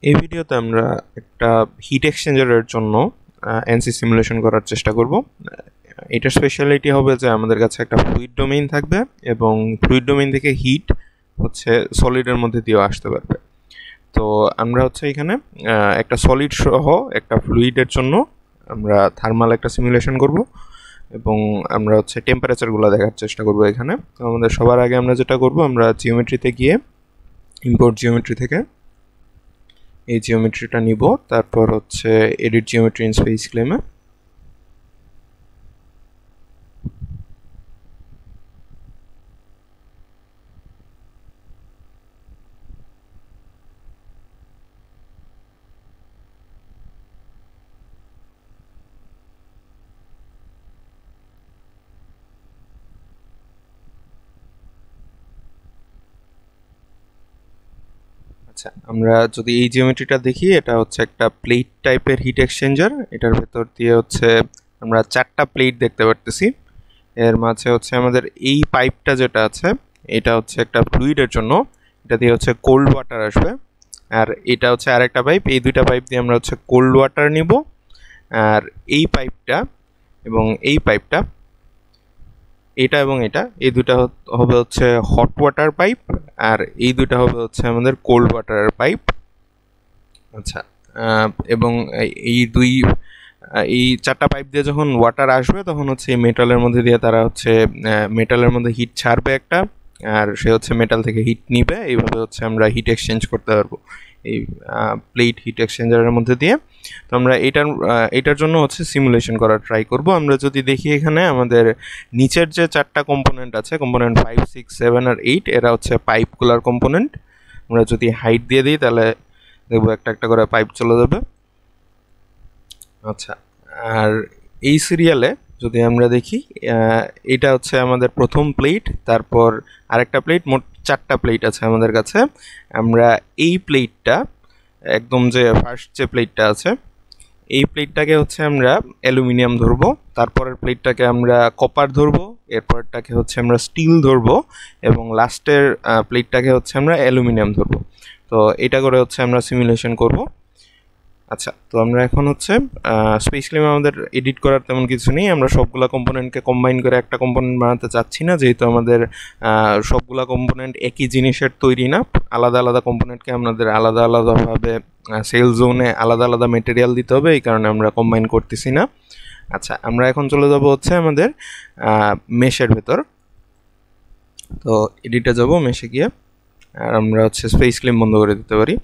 এই ভিডিওতে আমরা একটা হিট এক্সচেঞ্জারের জন্য এনসি সিমুলেশন করার চেষ্টা করব। এটার স্পেশালিটি হবে যে আমাদের কাছে একটা ফ্লুইড ডোমেইন থাকবে এবং ফ্লুইড ডোমেইন থেকে হিট হচ্ছে সলিডের মধ্যে দিয়েও আসতে পারবে। তো আমরা হচ্ছে এখানে একটা সলিড সহ একটা ফ্লুইডের জন্য আমরা থার্মাল একটা সিমুলেশন করব এবং আমরা হচ্ছে টেম্পারেচারগুলো দেখার চেষ্টা করব এখানে। তো আমাদের সবার আগে আমরা যেটা করব, আমরা জিওমেট্রিতে গিয়ে ইম্পোর্ট জিওমেট্রি থেকে এই জিওমেট্রিটা নিব, তারপর হচ্ছে এডিট জিওমেট্রি ইন স্পেসক্লেমে আচ্ছা, আমরা যদি এই জিওমেট্রিটা দেখি, এটা হচ্ছে একটা প্লেট টাইপের হিট এক্সচেঞ্জার। এটার ভেতর দিয়ে হচ্ছে আমরা 4টা প্লেট দেখতে পারতেছি। এর মাঝে হচ্ছে আমাদের এই পাইপটা যেটা আছে, এটা হচ্ছে একটা ফ্লুইডের জন্য, এটা দিয়ে হচ্ছে কোল্ড ওয়াটার আসবে। আর এটা হচ্ছে আরেকটা পাইপ, এই দুইটা পাইপ দিয়ে আমরা হচ্ছে কোল্ড ওয়াটার নিব। আর এই পাইপটা এবং এই পাইপটা, এটা এবং এটা, এই দুটা হবে হচ্ছে হট ওয়াটার পাইপ, আর এই দুটা হবে হচ্ছে আমাদের কোল্ড ওয়াটারের পাইপ। আচ্ছা, এবং এই 4টা পাইপ দিয়ে যখন ওয়াটার আসবে তখন হচ্ছে এই মেটালের মধ্যে দিয়ে তারা হচ্ছে মেটালের মধ্যে হিট ছাড়বে একটা, আর সে হচ্ছে মেটাল থেকে হিট নিবে। এইভাবে হচ্ছে আমরা হিট এক্সচেঞ্জ করতে পারবো এই প্লেট হিট এক্সচেঞ্জারের মধ্যে দিয়ে। তো আমরা এটার জন্য হচ্ছে সিমুলেশন করার ট্রাই করব। আমরা যদি দেখি এখানে আমাদের নিচের যে 4টা কম্পোনেন্ট আছে, কম্পোনেন্ট 5, 6, 7 আর 8, এরা হচ্ছে পাইপগুলার কম্পোনেন্ট। আমরা যদি হাইট দিয়ে দিই তাহলে দেখবো একটা একটা করে পাইপ চলে যাবে। আচ্ছা, আর এই সিরিয়ালে যদি আমরা দেখি, এটা হচ্ছে আমাদের প্রথম প্লেট, তারপর আরেকটা প্লেট, মোট 4টা প্লেট আছে আমাদের কাছে। আমরা এই প্লেটটা একদম যে ফার্স্ট যে প্লেটটা আছে, এই প্লেটটাকে হচ্ছে আমরা অ্যালুমিনিয়াম ধরবো, তারপরের প্লেটটাকে আমরা কপার ধরবো, এরপরটাকে হচ্ছে আমরা স্টিল ধরবো এবং লাস্টের প্লেটটাকে হচ্ছে আমরা অ্যালুমিনিয়াম ধরবো। তো এটা করে হচ্ছে আমরা সিমুলেশন করব। আচ্ছা, তো আমরা এখন হচ্ছে স্পেসক্লেমে আমাদের এডিট করার তেমন কিছু নেই। আমরা সবগুলা কম্পোনেন্টকে কম্বাইন করে একটা কম্পোনেন্ট বানাতে চাচ্ছি না, যেহেতু আমাদের সবগুলা কম্পোনেন্ট একই জিনিসের তৈরি না। আলাদা আলাদা কম্পোনেন্টকে আমাদের আলাদা আলাদাভাবে সেল জোনে আলাদা আলাদা মেটেরিয়াল দিতে হবে, এই কারণে আমরা কম্বাইন করতেছি না। আচ্ছা, আমরা এখন চলে যাব হচ্ছে আমাদের মেশের ভেতর। তো এডিটে যাব, মেশে গিয়ে, আর আমরা হচ্ছে স্পেসক্লেম বন্ধ করে দিতে পারি।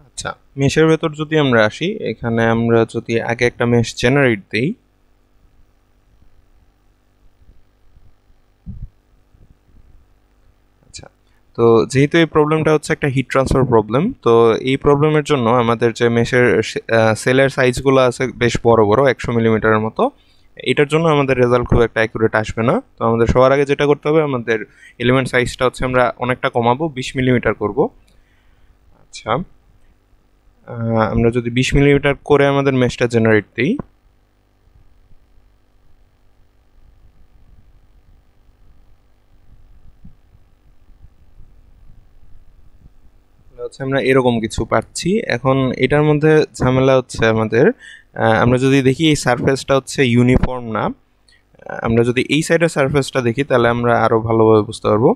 আচ্ছা, মেশের ভেতর যদি আমরা আসি, এখানে আমরা যদি আগে একটা মেশ জেনারেট দিই, আচ্ছা, তো যেহেতু এই প্রবলেমটা হচ্ছে একটা হিট ট্রান্সফার প্রবলেম, তো এই প্রবলেমের জন্য আমাদের যে মেশের সেলের সাইজগুলো আছে বেশ বড় বড়, 100 মিলিমিটারের মতো। এটার জন্য আমাদের রেজাল্ট খুব একটা অ্যাকুরেট আসবে না। তো আমাদের সবার আগে যেটা করতে হবে, আমাদের এলিমেন্ট সাইজটা হচ্ছে আমরা অনেকটা কমাবো, 20 মিলিমিটার করব। আচ্ছা, আমরা যদি 20 মিলিমিটার করে আমাদের মেশটা জেনারেট দিই, হচ্ছে আমরা এরকম কিছু পাচ্ছি। এখন এটার মধ্যে ঝামেলা হচ্ছে আমাদের, আমরা যদি দেখি এই সারফেসটা হচ্ছে ইউনিফর্ম না। আমরা যদি এই সাইডের সারফেসটা দেখি তাহলে আমরা আরও ভালোভাবে বুঝতে পারবো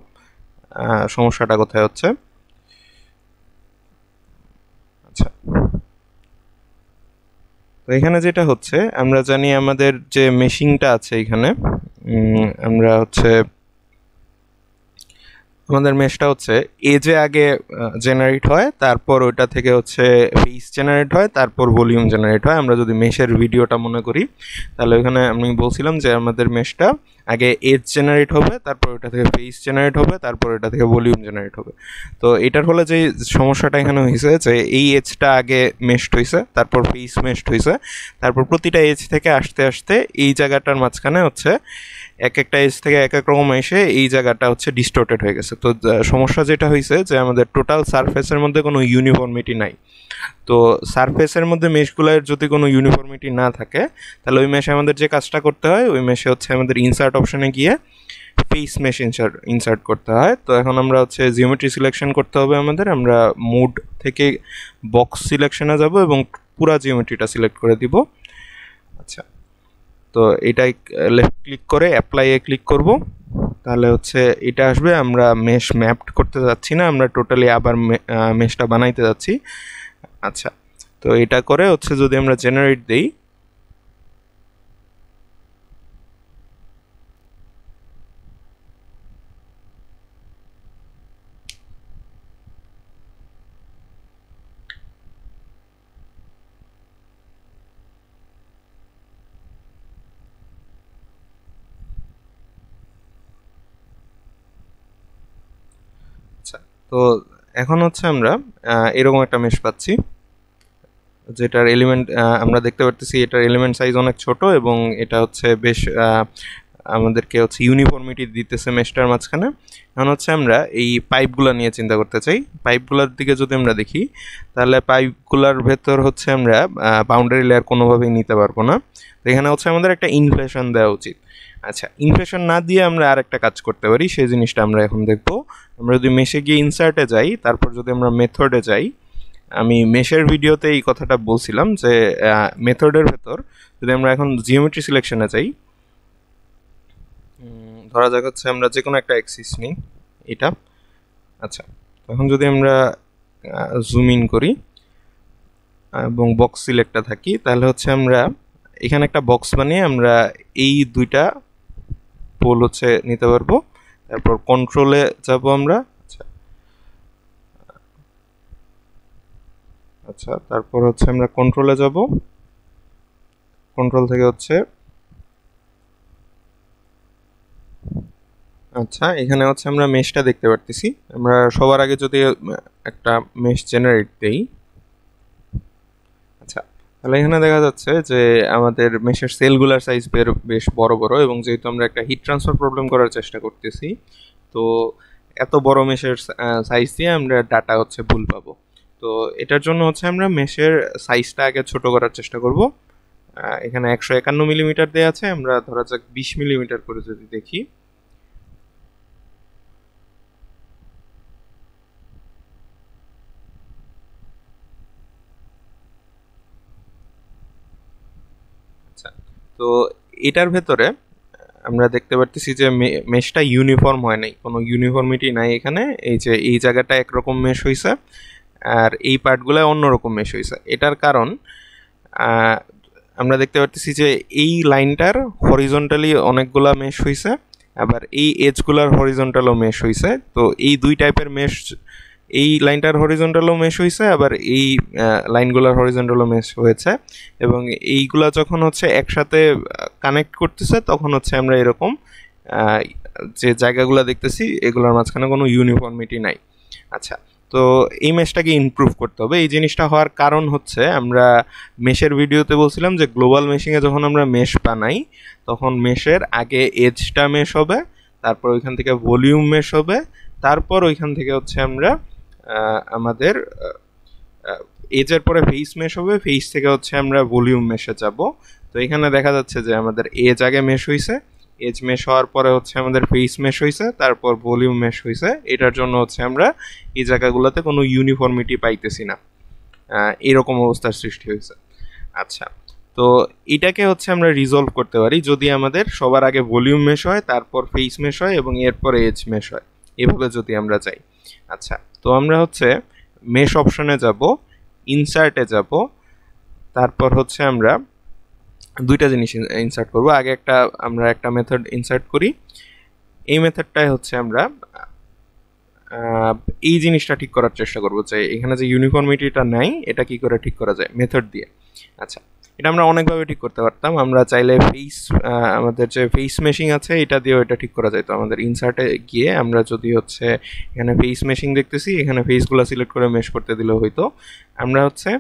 সমস্যাটা কোথায় হচ্ছে। আচ্ছা, তো এখানে যেটা হচ্ছে, আমরা জানি আমাদের যে মেশিংটা আছে এখানে, আমরা হচ্ছে আমাদের মেশটা হচ্ছে এজে আগে জেনারেট হয়, তারপর ওইটা থেকে হচ্ছে ফেস জেনারেট হয়, তারপর ভলিউম জেনারেট হয়। আমরা যদি মেশের ভিডিওটা মনে করি, তাহলে ওখানে আমি বলছিলাম যে আমাদের মেশটা আগে এজ জেনারেট হবে, তারপর ওটা থেকে ফেস জেনারেট হবে, তারপর এটা থেকে ভলিউম জেনারেট হবে। তো এটার ফলে যে সমস্যাটা এখানে হয়েছে যে এই এজটা আগে মেশড হয়েছে, তারপর ফেস মেশড হয়েছে, তারপর প্রতিটা এজ থেকে আস্তে আস্তে এই জায়গাটার মাঝখানে হচ্ছে এক একটা এজ থেকে এক এক রকম এসে এই জায়গাটা হচ্ছে ডিস্টোর্টেড হয়ে গেছে। তো সমস্যা যেটা হয়েছে যে আমাদের টোটাল সারফেসের মধ্যে কোনো ইউনিফর্মিটি নাই। তো সারফেসের মধ্যে মেশগুলোর যদি কোনো ইউনিফর্মিটি না থাকে তাহলে ওই মেশে আমাদের যে কাজটা করতে হয়, ওই মেশে হচ্ছে আমাদের ইনসার্ট অপশানে গিয়ে ফেস মেশ ইনসার্ট করতে হয়। তো এখন আমরা হচ্ছে জিওমেট্রি সিলেকশন করতে হবে আমাদের। আমরা মুড থেকে বক্স সিলেকশনে যাব এবং পুরা জিওমেট্রিটা সিলেক্ট করে দিব। আচ্ছা, তো এটাই লেফট ক্লিক করে অ্যাপ্লাইয়ে ক্লিক করব, তাহলে হচ্ছে এটা আসবে। আমরা মেশ ম্যাপড করতে যাচ্ছি না, আমরা টোটালি আবার মেশটা বানাইতে যাচ্ছি। আচ্ছা, তো এটা করে হচ্ছে যদি আমরা জেনারেট দেই, আচ্ছা, তো এখন হচ্ছে আমরা এরকম একটা মেশ পাচ্ছি, যেটার এলিমেন্ট আমরা দেখতে পারতেছি এটার এলিমেন্ট সাইজ অনেক ছোট এবং এটা হচ্ছে বেশ আমাদেরকে হচ্ছে ইউনিফর্মিটি দিতেছে মেশটার মাঝখানে। এখন হচ্ছে আমরা এই পাইপগুলো নিয়ে চিন্তা করতে চাই। পাইপগুলোর দিকে যদি আমরা দেখি তাহলে পাইপগুলোর ভেতর হচ্ছে আমরা বাউন্ডারি লেয়ার কোনোভাবেই নিতে পারবো না। তো এখানে হচ্ছে আমাদের একটা ইনফ্লেশন দেওয়া উচিত। আচ্ছা, ইনফ্লেশন না দিয়ে আমরা আর একটা কাজ করতে পারি, সেই জিনিসটা আমরা এখন দেখবো। আমরা যদি মেশে গিয়ে ইনসার্টে যাই, তারপর যদি আমরা মেথডে যাই, আমি মেশের ভিডিওতে এই কথাটা বলছিলাম যে মেথডের ভেতর যদি আমরা এখন জিওমেট্রি সিলেকশনে যাই, ধরা যাক হচ্ছে আমরা যে কোনো একটা অ্যাক্সিস নিই এটা। আচ্ছা, তখন যদি আমরা জুম ইন করি এবং বক্স সিলেক্টে থাকি, তাহলে হচ্ছে আমরা এখানে একটা বক্স বানিয়ে আমরা এই দুইটা পোল হচ্ছে নিতে পারবো। তারপর কন্ট্রোলে যাব আমরা। আচ্ছা, তারপর হচ্ছে আমরা কন্ট্রোলে যাব, কন্ট্রোল থেকে হচ্ছে আচ্ছা এখানে হচ্ছে আমরা মেশটা দেখতে পারতেছি। আমরা সবার আগে যদি একটা মেশ জেনারেট দেই, আচ্ছা তাহলে এখানে দেখা যাচ্ছে যে আমাদের মেশের সেলগুলার সাইজ বেশ বড় বড়, এবং যেহেতু আমরা একটা হিট ট্রান্সফার প্রবলেম করার চেষ্টা করতেছি, তো এত বড় মেশের সাইজ দিয়ে আমরা ডাটা হচ্ছে ভুল পাবো। তো এটার জন্য হচ্ছে আমরা মেশের সাইজটা আগে ছোট করার চেষ্টা করব। এখানে 151 মিলিমিটার দেওয়া আছে, আমরা ধরা যাক 20 মিলিমিটার করে যদি দেখি, তো এটার ভেতরে আমরা দেখতে পারতেছি যে মেশটা ইউনিফর্ম হয় নাই, কোনো ইউনিফর্মিটি নাই এখানে। এই যে এই জায়গাটা একরকম মেশ হয়েছে আর এই পার্টগুলো অন্যরকম মেশ হয়েছে। এটার কারণ আমরা দেখতে পারতেছি যে এই লাইনটার হরিজন্টালি অনেকগুলা মেশ হয়েছে, আবার এই এজগুলার হরিজন্টালও মেশ হয়েছে। তো এই দুই টাইপের মেশ, এই লাইনটার হরিজন্টালও মেশ হয়েছে, আবার এই লাইনগুলোর হরিজন্টালও মেশ হয়েছে, এবং এইগুলা যখন হচ্ছে একসাথে কানেক্ট করতেছে তখন হচ্ছে আমরা এরকম যে জায়গাগুলো দেখতেছি এগুলোর মাঝখানে কোনো ইউনিফর্মিটি নাই। আচ্ছা, তো এই মেশটাকে ইমপ্রুভ করতে হবে। এই জিনিসটা হওয়ার কারণ হচ্ছে আমরা মেশের ভিডিওতে বলছিলাম যে গ্লোবাল মেশিংয়ে যখন আমরা মেশ বানাই তখন মেশের আগে এজটা মেশ হবে, তারপর ওইখান থেকে ভলিউম মেশ হবে, তারপর ওইখান থেকে হচ্ছে আমরা আমাদের এজের পরে ফেস মেশ হবে, ফেস থেকে হচ্ছে আমরা ভলিউম মেশে যাব। তো এখানে দেখা যাচ্ছে যে আমাদের এজ আগে মেশ হয়েছে, এজ মেশ হওয়ার পরে হচ্ছে আমাদের ফেস মেশ হয়েছে, তারপর ভলিউম মেশ হয়েছে। এটার জন্য হচ্ছে আমরা এই জায়গাগুলোতে কোনো ইউনিফর্মিটি পাইতেছি না, এরকম অবস্থার সৃষ্টি হয়েছে। আচ্ছা, তো এটাকে হচ্ছে আমরা রিজলভ করতে পারি যদি আমাদের সবার আগে ভলিউম মেশ হয়, তারপর ফেস মেশ হয় এবং এরপর এজ মেশ হয়, এভাবে যদি আমরা চাই। আচ্ছা, তো আমরা হচ্ছে মেশ অপশনে যাব, ইনসার্টে যাব, তারপর হচ্ছে আমরা দুইটা জিনিস ইনসার্ট করব। আগে আমরা একটা মেথড ইনসার্ট করি। এই মেথডটাই হচ্ছে আমরা এই জিনিসটা ঠিক করার চেষ্টা করব যে এখানে যে ইউনিফর্মিটিটা নাই এটা কি করে ঠিক করা যায় মেথড দিয়ে। আচ্ছা, এটা আমরা অনেকভাবে ঠিক করতে পারতাম। আমরা চাইলে ফেস, আমাদের যে ফেস মেশিং আছে এটা দিয়েও এটা ঠিক করা যেত। আমাদের ইনসার্টে গিয়ে আমরা যদি হচ্ছে এখানে ফেস মেশিং দেখতেছি, এখানে ফেসগুলো সিলেক্ট করে মেশ করতে দিলেও হয়তো। আমরা হচ্ছে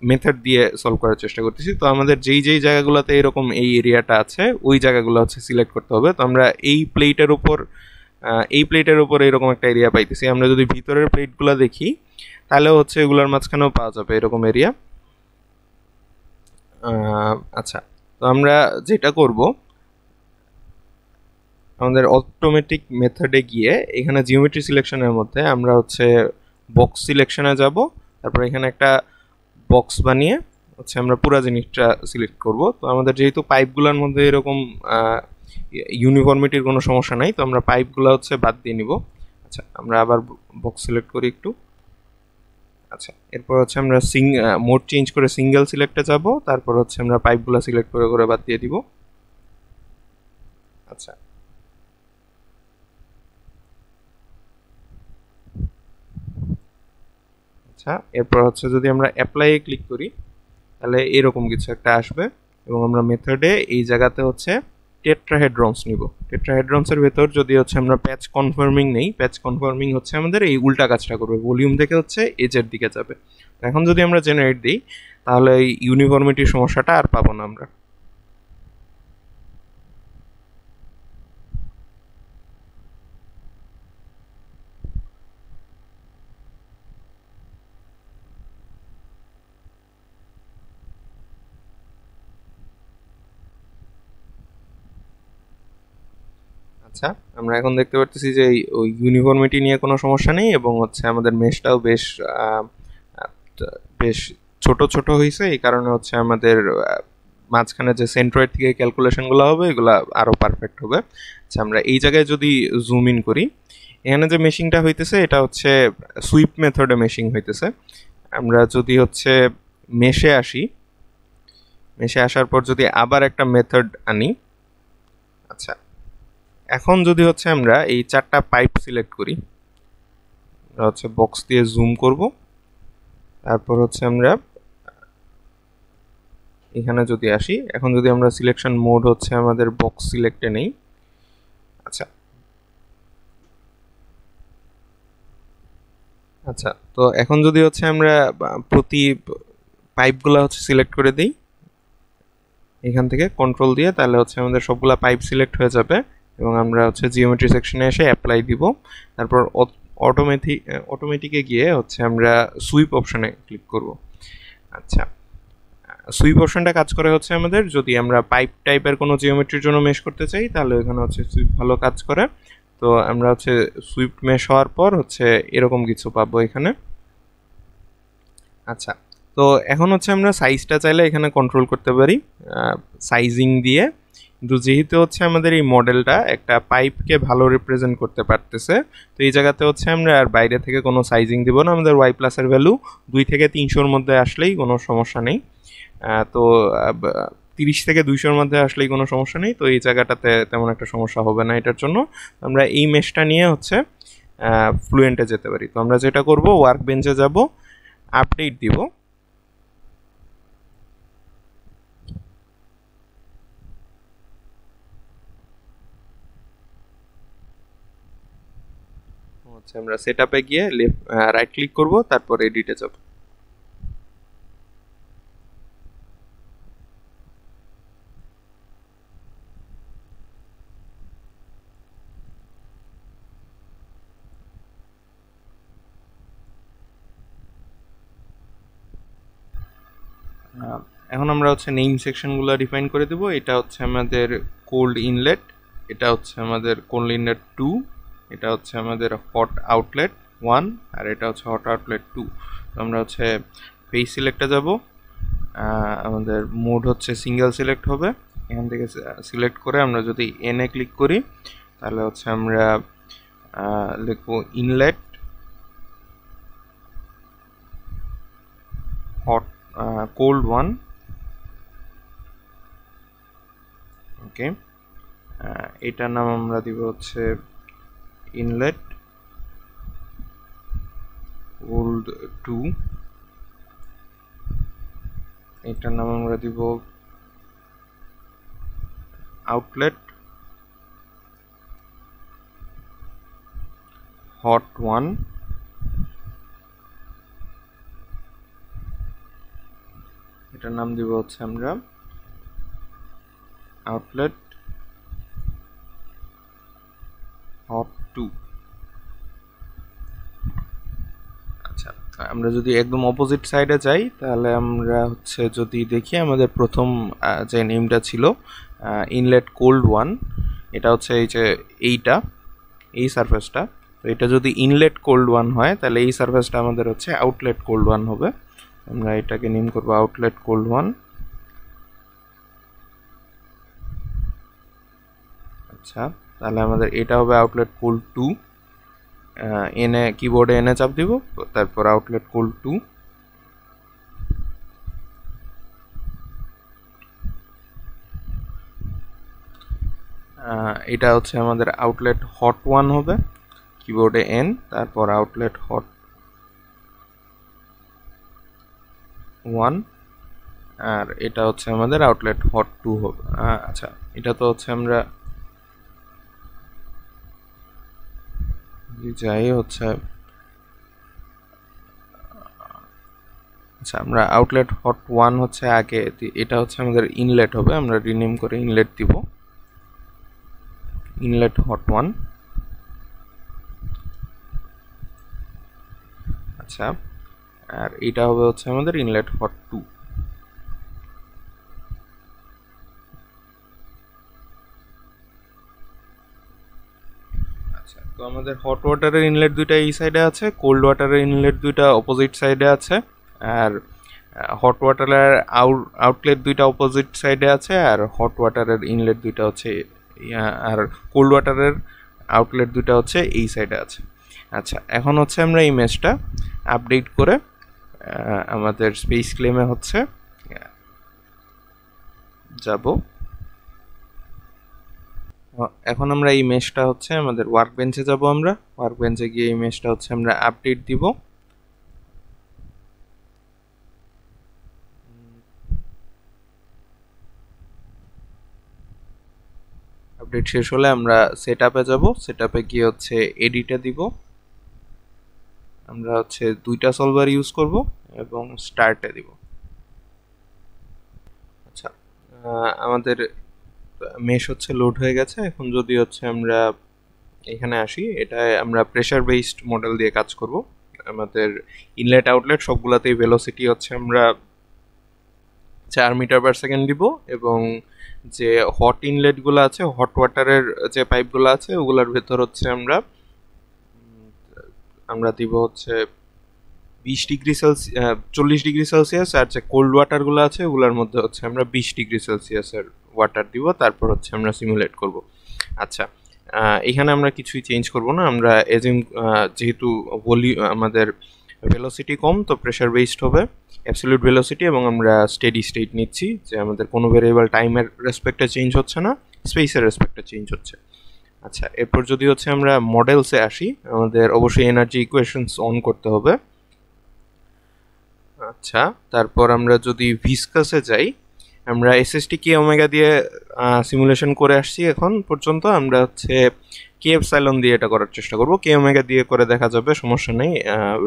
মেথড দিয়ে সলভ করার চেষ্টা করতেছি। তো আমাদের যেই যেই জায়গাগুলোতে এরকম এই এরিয়াটা আছে ওই জায়গাগুলো হচ্ছে সিলেক্ট করতে হবে। তো আমরা এই প্লেটের উপর এরকম একটা এরিয়া পাইতেছি। আমরা যদি ভিতরের প্লেটগুলো দেখি তাহলে হচ্ছে এগুলোর মাঝখানেও পাওয়া যাবে এরকম এরিয়া। আচ্ছা, তো আমরা যেটা করব, আমাদের অটোমেটিক মেথডে গিয়ে এখানে জিওমেট্রি সিলেকশনের মধ্যে আমরা হচ্ছে বক্স সিলেকশনে যাব। তারপর এখানে একটা বক্স বানিয়ে হচ্ছে আমরা পুরো জিনিসটা সিলেক্ট করব। তো আমাদের যেহেতু পাইপগুলোর মধ্যে এরকম ইউনিফর্মিটির কোনো সমস্যা নাই, তো আমরা পাইপগুলো হচ্ছে বাদ দিয়ে নিব। আচ্ছা, আমরা আবার বক্স সিলেক্ট করি একটু। আচ্ছা, এরপর হচ্ছে আমরা মোড চেঞ্জ করে সিঙ্গেল সিলেক্টে যাব। তারপর হচ্ছে আমরা পাইপগুলো সিলেক্ট করে করে বাদ দিয়ে দিব। আচ্ছা, আচ্ছা, এরপর হচ্ছে যদি আমরা অ্যাপ্লাই এ ক্লিক করি তাহলে এরকম কিছু একটা আসবে, এবং আমরা মেথডে এই জায়গাতে হচ্ছে টেট্রাহেড্রনস নিব। টেট্রাহেড্রনসের ভেতর যদি হচ্ছে আমরা প্যাচ কনফার্মিং নেই, প্যাচ কনফার্মিং হচ্ছে আমাদের এই উল্টা কাজটা করবে, ভলিউম থেকে হচ্ছে এজের দিকে যাবে। এখন যদি আমরা জেনারেট দিই তাহলে এই ইউনিফর্মিটির সমস্যাটা আর পাবো না আমরা। আচ্ছা, আমরা এখন দেখতে পারতেছি যে ওই ইউনিফর্মিটি নিয়ে কোনো সমস্যা নেই, এবং হচ্ছে আমাদের মেশটাও বেশ ছোট ছোট হয়েছে। এই কারণে হচ্ছে আমাদের মাঝখানে যে সেন্ট্রয়েড থেকে ক্যালকুলেশনগুলো হবে এগুলো আরও পারফেক্ট হবে। আচ্ছা, আমরা এই জায়গায় যদি জুম ইন করি, এখানে যে মেশিংটা হইতেছে এটা হচ্ছে সুইপ মেথডে মেশিং হইতেছে। আমরা যদি হচ্ছে মেশে আসি, মেশে আসার পর যদি আবার একটা মেথড আনি। আচ্ছা, এখন যদি হচ্ছে আমরা এই 4টা পাইপ সিলেক্ট করি, হচ্ছে বক্স দিয়ে জুম করব। তারপর হচ্ছে আমরা এখানে যদি আসি, এখন যদি আমরা সিলেকশন মোড হচ্ছে আমাদের বক্স সিলেক্টে নেই। আচ্ছা, আচ্ছা, তো এখন যদি হচ্ছে আমরা প্রতি পাইপগুলো হচ্ছে সিলেক্ট করে দিই এখান থেকে কন্ট্রোল দিয়ে, তাহলে হচ্ছে আমাদের সবগুলা পাইপ সিলেক্ট হয়ে যাবে, এবং আমরা হচ্ছে জিওমেট্রি সেকশনে এসে অ্যাপ্লাই দিব। তারপর অটোমেটিকে গিয়ে হচ্ছে আমরা সুইপ অপশনে ক্লিক করব। আচ্ছা, সুইপ অপশনটা কাজ করে হচ্ছে আমাদের যদি আমরা পাইপ টাইপের কোনো জিওমেট্রির জন্য মেশ করতে চাই তাহলে এখানে হচ্ছে সুইপ ভালো কাজ করে। তো আমরা হচ্ছে সুইপ মেশ হওয়ার পর হচ্ছে এরকম কিছু পাবো এখানে। আচ্ছা, তো এখন হচ্ছে আমরা সাইজটা চাইলে এখানে কন্ট্রোল করতে পারি সাইজিং দিয়ে, কিন্তু যেহেতু হচ্ছে আমাদের এই মডেলটা একটা পাইপকে ভালো রিপ্রেজেন্ট করতে পারতেছে, তো এই জায়গাতে হচ্ছে আমরা আর বাইরে থেকে কোনো সাইজিং দিব না। আমাদের ওয়াই প্লাসের ভ্যালু 2 থেকে 300-র মধ্যে আসলেই কোনো সমস্যা নেই। তো 30 থেকে 200-র মধ্যে আসলেই কোনো সমস্যা নেই। তো এই জায়গাটাতে তেমন একটা সমস্যা হবে না। এটার জন্য আমরা এই মেশটা নিয়ে হচ্ছে ফ্লুয়েন্টে যেতে পারি। তো আমরা যেটা করব, ওয়ার্ক বেঞ্চে যাব, আপডেট দিব। হচ্ছে আমরা সেটআপে গিয়ে রাইট ক্লিক করব, তারপর এডিটে যাব। এখন আমরা হচ্ছে নেম সেকশনগুলো ডিফাইন করে দেব। এটা হচ্ছে আমাদের কোল্ড ইনলেট, এটা হচ্ছে আমাদের কোল্ড ইনলেট 2, এটা হচ্ছে আমাদের হট আউটলেট 1, আর এটা হচ্ছে হট আউটলেট 2। তো আমরা হচ্ছে পেজ সিলেক্টে যাব, আমাদের মোড হচ্ছে সিঙ্গেল সিলেক্ট হবে। এখান থেকে সিলেক্ট করে আমরা যদি এনে ক্লিক করি তাহলে হচ্ছে আমরা লিখবো ইনলেট হট কোল্ড 1। ওকে, এটার নাম আমরা দিব হচ্ছে ইনলেট কোল্ড 2। এটার নাম আমরা দিব আউটলেট হট 1, এটার নাম দিব হচ্ছে আমরা আউটলেট হট 2। আচ্ছা, আমরা যদি একদম অপোজিট সাইডে যাই তাহলে আমরা হচ্ছে যদি দেখি আমাদের প্রথম যে নেমটা ছিল ইনলেট কোল্ড 1, এটা হচ্ছে এই যে এই সারফেসটা। তো এটা যদি ইনলেট কোল্ড 1 হয় তাহলে এই সারফেসটা আমাদের হচ্ছে আউটলেট কোল্ড 1 হবে। আমরা এটাকে নেম করব আউটলেট কোল্ড 1। আচ্ছা, তাহলে আমাদের এটা হবে আউটলেট কোল্ড 2। এনে কিবোর্ডে এনে চাপ দিব, তারপর আউটলেট কোল্ড 2। এটা হচ্ছে আমাদের আউটলেট হট 1 হবে, কিবোর্ডে এন, তারপর আউটলেট হট 1, আর এটা হচ্ছে আমাদের আউটলেট হট 2 হবে। আচ্ছা, এটা তো হচ্ছে আমরা যাই হচ্ছে, আচ্ছা আমরা আউটলেট হট 1 হচ্ছে আগে, এটা হচ্ছে আমাদের ইনলেট হবে, আমরা রিনেম করে ইনলেট দিব ইনলেট হট 1। আচ্ছা, আর এটা হবে হচ্ছে আমাদের ইনলেট হট 2। আচ্ছা, তো আমাদের হট ওয়াটারের ইনলেট দুইটা এই সাইডে আছে, কোল্ড ওয়াটারের ইনলেট দুইটা অপোজিট সাইডে আছে, আর হট ওয়াটারের আউটলেট দুইটা অপোজিট সাইডে আছে, আর হট ওয়াটারের ইনলেট দুইটা হচ্ছে, আর কোল্ড ওয়াটারের আউটলেট দুইটা হচ্ছে এই সাইডে আছে। আচ্ছা, এখন হচ্ছে আমরা এই মেশটা আপডেট করে আমাদের স্পেস ক্লেমে হচ্ছে যাব। এখন আমরা এই মেশটা হচ্ছে আমাদের ওয়ার্ক বেঞ্চে যাব, আমরা ওয়ার্ক বেঞ্চে গিয়ে এই মেশটা হচ্ছে আমরা আপডেট দিব। আপডেট শেষ হলে আমরা সেট আপে যাব, সেট আপে গিয়ে হচ্ছে এডিটে দিব, আমরা হচ্ছে দুইটা সলভার ইউজ করব এবং স্টার্টে দিব। আচ্ছা, আমাদের মেশ হচ্ছে লোড হয়ে গেছে। এখন যদি হচ্ছে আমরা এখানে আসি, এটা আমরা প্রেসার বেসড মডেল দিয়ে কাজ করব। আমাদের ইনলেট আউটলেট সবগুলাতেই ভেলোসিটি হচ্ছে আমরা 4 মিটার পার সেকেন্ড দিব, এবং যে হট ইনলেটগুলো আছে, হট ওয়াটারের যে পাইপগুলো আছে ওগুলোর ভেতর হচ্ছে আমরা দিব হচ্ছে 20 ডিগ্রি সেলসিয়াস 40 ডিগ্রি সেলসিয়াস, আর যে কোল্ড ওয়াটারগুলো আছে ওগুলোর মধ্যে হচ্ছে আমরা 20 ডিগ্রি সেলসিয়াসের ওয়াটার দিব, তারপর হচ্ছে আমরা সিমুলেট করব। আচ্ছা, এখানে আমরা কিছুই চেঞ্জ করব না, আমরা যেহেতু আমাদের ভেলোসিটি কম, তো প্রেসার বেসড হবে অ্যাবসলিউট ভেলোসিটি, এবং আমরা স্টেডি স্টেট নিচ্ছি যে আমাদের কোনো ভেরিয়েবল টাইমের রেসপেক্টে চেঞ্জ হচ্ছে না, স্পেসের রেসপেক্টে চেঞ্জ হচ্ছে। আচ্ছা, এরপর যদি হচ্ছে আমরা মডেলসে আসি, আমাদের অবশ্যই এনার্জি ইকুয়েশনস অন করতে হবে। আচ্ছা, তারপর আমরা যদি ভিসকাসে যাই, আমরা এসএসটি কে ওমেগা দিয়ে সিমুলেশন করে আসছি এখন পর্যন্ত, আমরা হচ্ছে কে এপসাইলন দিয়ে এটা করার চেষ্টা করব। কে ওমেগা দিয়ে করে দেখা যাবে, সমস্যা নেই,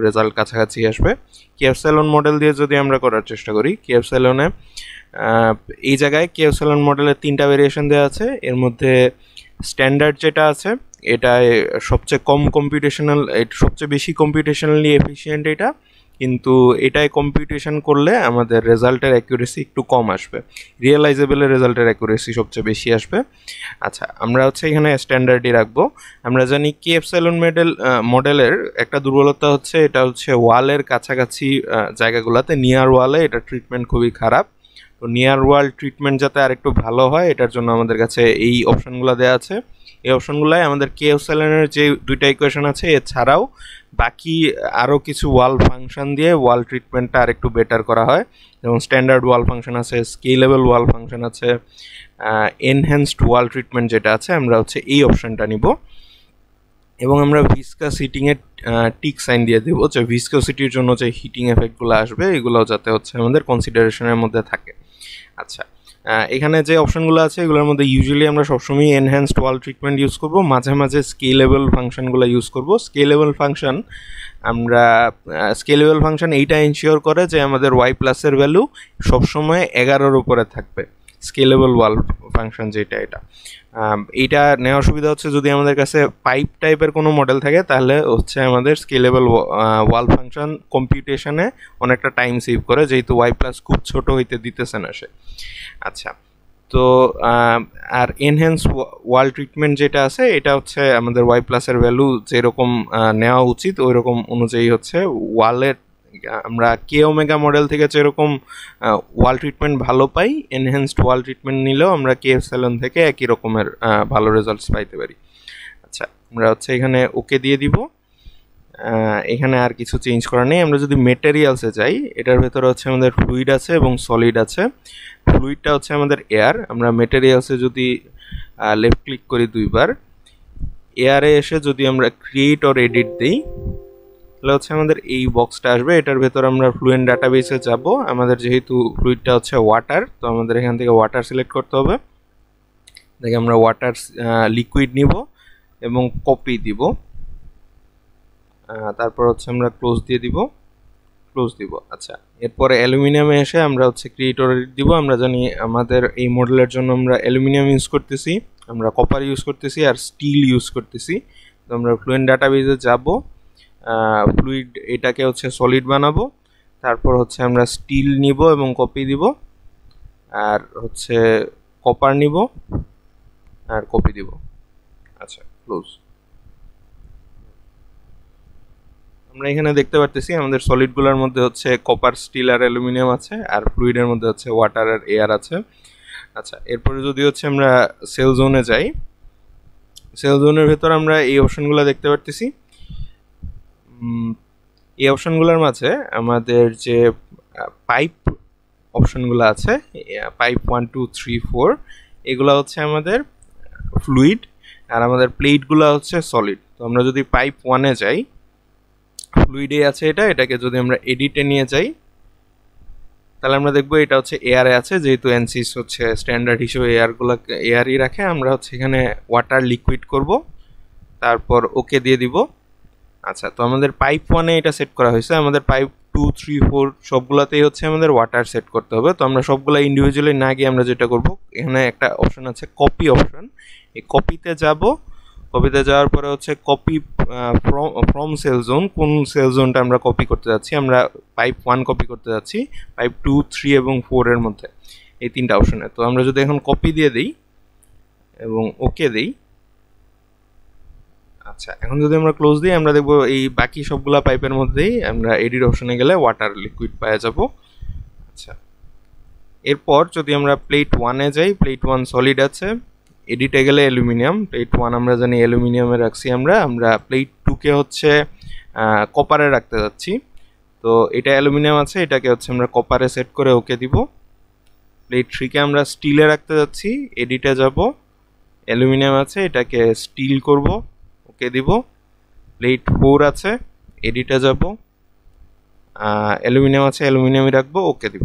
রেজাল্ট কাছাকাছি আসবে। কে এপসাইলন মডেল দিয়ে যদি আমরা করার চেষ্টা করি, কে এপসাইলনে এই জায়গায় কে এপসাইলন মডেলের 3টা ভেরিয়েশন দেওয়া আছে, এর মধ্যে স্ট্যান্ডার্ড যেটা আছে এটায় সবচেয়ে কম কম্পিউটেশনাল, সবচেয়ে বেশি কম্পিউটেশনালি এফিশিয়েন্ট এটা, কিন্তু এটাই কম্পিউটেশন করলে আমাদের রেজাল্টের অ্যাকুরেসি একটু কম আসবে, রিয়েলাইজেবলের রেজাল্টের অ্যাকুরেসি সবচেয়ে বেশি আসবে। আচ্ছা, আমরা হচ্ছে এখানে স্ট্যান্ডার্ডই রাখবো। আমরা জানি কে এপসাইলন মডেলের একটা দুর্বলতা হচ্ছে, এটা হচ্ছে ওয়ালের কাছাকাছি জায়গাগুলোতে, নিয়ার ওয়ালে এটা ট্রিটমেন্ট খুবই খারাপ। তো নিয়ার ওয়াল ট্রিটমেন্ট যাতে আরেকটু ভালো হয়, এটার জন্য আমাদের কাছে এই অপশানগুলো দেওয়া আছে। এই অপশানগুলোয় আমাদের কে এপসাইলনের যে দুইটা ইকুয়েশন আছে এছাড়াও বাকি আরও কিছু ওয়াল ফাংশন দিয়ে ওয়াল ট্রিটমেন্টটা আরেকটু বেটার করা হয়, যেমন স্ট্যান্ডার্ড ওয়াল ফাংশন আছে, স্কেলেবল ওয়াল ফাংশন আছে, এনহ্যান্সড ওয়াল ট্রিটমেন্ট যেটা আছে, আমরা হচ্ছে এই অপশানটা নিব। এবং আমরা ভিসকাস হিটিংয়ের টিক সাইন দিয়ে দেবো, যে ভিসকোসিটির জন্য যে হিটিং এফেক্টগুলো আসবে এগুলো যাতে হচ্ছে আমাদের কনসিডারেশনের মধ্যে থাকে। আচ্ছা, এখানে যে অপশনগুলো আছে এগুলোর মধ্যে ইউজুয়ালি আমরা সবসময় এনহ্যান্সড ওয়াল ট্রিটমেন্ট ইউজ করব, মাঝে মাঝে স্কেলেবল ফাংশনগুলো ইউজ করব। স্কেলেবল ফাংশন এইটা ইনশিওর করে যে আমাদের ওয়াই প্লাসের ভ্যালু সবসময় 11-র উপরে থাকবে। স্কেলেবল ওয়াল ফাংশন যেটা, এইটা নেওয়ার সুবিধা হচ্ছে যদি আমাদের কাছে পাইপ টাইপের কোনো মডেল থাকে তাহলে হচ্ছে আমাদের স্কেলেবল ওয়াল ফাংশন কম্পিউটেশনে অনেকটা টাইম সেভ করে, যেহেতু ওয়াই প্লাস খুব ছোট হইতে দিতেছে না সে। আচ্ছা, তো আর এনহ্যান্স ওয়াল ট্রিটমেন্ট যেটা আছে এটা হচ্ছে আমাদের ওয়াই প্লাসের ভ্যালু যেরকম নেওয়া উচিত ওই রকম অনুযায়ী হচ্ছে ওয়ালের, আমরা কে ওমেগা মডেল থেকে যেরকম ওয়াল ট্রিটমেন্ট ভালো পাই, এনহ্যান্সড ওয়াল ট্রিটমেন্ট নিলেও আমরা কে এফ থেকে একই রকমের ভালো রেজাল্টস পাইতে পারি। আচ্ছা, আমরা হচ্ছে এখানে ওকে দিয়ে দিব। এখানে আর কিছু চেঞ্জ করা নেই। আমরা যদি মেটেরিয়ালসে যাই, এটার ভেতরে হচ্ছে আমাদের ফ্লুইড আছে এবং সলিড আছে। ফ্লুইডটা হচ্ছে আমাদের এয়ার। আমরা মেটেরিয়ালসে যদি লেফট ক্লিক করি দুইবার, এয়ারে এসে যদি আমরা ক্রিয়েট অর এডিট দিই তাহলে হচ্ছে আমাদের এই বক্সটা আসবে। এটার ভেতর আমরা ফ্লুয়েন্ট ডাটাবেসে যাব। আমাদের যেহেতু ফ্লুইডটা হচ্ছে ওয়াটার, তো আমাদের এখান থেকে ওয়াটার সিলেক্ট করতে হবে। দেখে আমরা ওয়াটার লিকুইড নিব এবং কপি দিব। তারপর হচ্ছে আমরা ক্লোজ দিব। আচ্ছা, এরপরে অ্যালুমিনিয়ামে এসে আমরা হচ্ছে ক্রিয়েট অর এডিট দিব। আমরা জানি আমাদের এই মডেলের জন্য আমরা অ্যালুমিনিয়াম ইউজ করতেছি, আমরা কপার ইউজ করতেছি আর স্টিল ইউজ করতেছি। তো আমরা ফ্লুয়েন্ট ডাটাবেসে যাব, ফ্লুইড এটাকে হচ্ছে সলিড বানাবো, তারপর হচ্ছে আমরা স্টিল নিব এবং কপি দিব, আর হচ্ছে কপার নিব আর কপি দিব। আচ্ছা, ক্লোজ। আমরা এখানে দেখতে পারতেছি আমাদের সলিডগুলোর মধ্যে হচ্ছে কপার, স্টিল আর অ্যালুমিনিয়াম আছে, আর ফ্লুইডের মধ্যে হচ্ছে ওয়াটার আর এয়ার আছে। আচ্ছা, এরপরে যদি হচ্ছে আমরা সেল জোনে যাই, সেল জোনের ভেতর আমরা এই অপশনগুলো দেখতে পারতেছি। এই অপশনগুলোর মাঝে আমাদের যে পাইপ অপশনগুলো আছে, পাইপ 1 2 3 4, এগুলো হচ্ছে আমাদের ফ্লুইড আর আমাদের প্লেটগুলো হচ্ছে সলিড। তো আমরা যদি পাইপ 1-এ যাই, ফ্লুইডে আছে এটাকে যদি আমরা এডিটে নিয়ে যাই তাহলে আমরা দেখবো এটা হচ্ছে এয়ারে আছে, যেহেতু এনসিস হচ্ছে স্ট্যান্ডার্ড হিসেবে এয়ারই রাখে। আমরা হচ্ছে এখানে ওয়াটার লিকুইড করব, তারপর ওকে দিয়ে দিব। আচ্ছা, তো আমাদের পাইপ 1-এ এটা সেট করা হয়েছে, আমাদের পাইপ 2 3 4 সবগুলোতেই হচ্ছে আমাদের ওয়াটার সেট করতে হবে। তো আমরা সবগুলো ইন্ডিভিজুয়ালি না গিয়ে আমরা যেটা করব, এখানে একটা অপশন আছে কপি অপশন, এই কপিতে যাব। কপিতে যাওয়ার পরে হচ্ছে কপি ফ্রম সেল জোন, কোন সেল জোনটা আমরা কপি করতে যাচ্ছি, আমরা পাইপ 1 কপি করতে যাচ্ছি, পাইপ 2 3 এবং 4-এর মধ্যে, এই তিনটা অপশনে। তো আমরা যদি এখন কপি দিয়ে দিই এবং ওকে দিই, আচ্ছা, এখন যদি আমরা ক্লোজ দিই আমরা দেখবো এই বাকি সবগুলা পাইপের মধ্যেই আমরা এডিট অপশনে গেলে ওয়াটার লিকুইড পাওয়া যাব। আচ্ছা, এরপর যদি আমরা প্লেট 1-এ যাই, প্লেট 1 সলিড আছে, এডিটে গেলে অ্যালুমিনিয়াম, প্লেট 1 আমরা জানি অ্যালুমিনিয়ামে রাখছি, আমরা প্লেট 2-কে হচ্ছে কপারে রাখতে যাচ্ছি। তো এটা অ্যালুমিনিয়াম আছে, এটাকে হচ্ছে আমরা কপারে সেট করে ওকে দিব। প্লেট 3-কে আমরা স্টিলে রাখতে যাচ্ছি, এডিটে যাব, অ্যালুমিনিয়াম আছে, এটাকে স্টিল করব, ওকে দিব। প্লেট 4 আছে, এডিটে যাব, অ্যালুমিনিয়াম আছে, অ্যালুমিনিয়ামই রাখবো, ওকে দিব।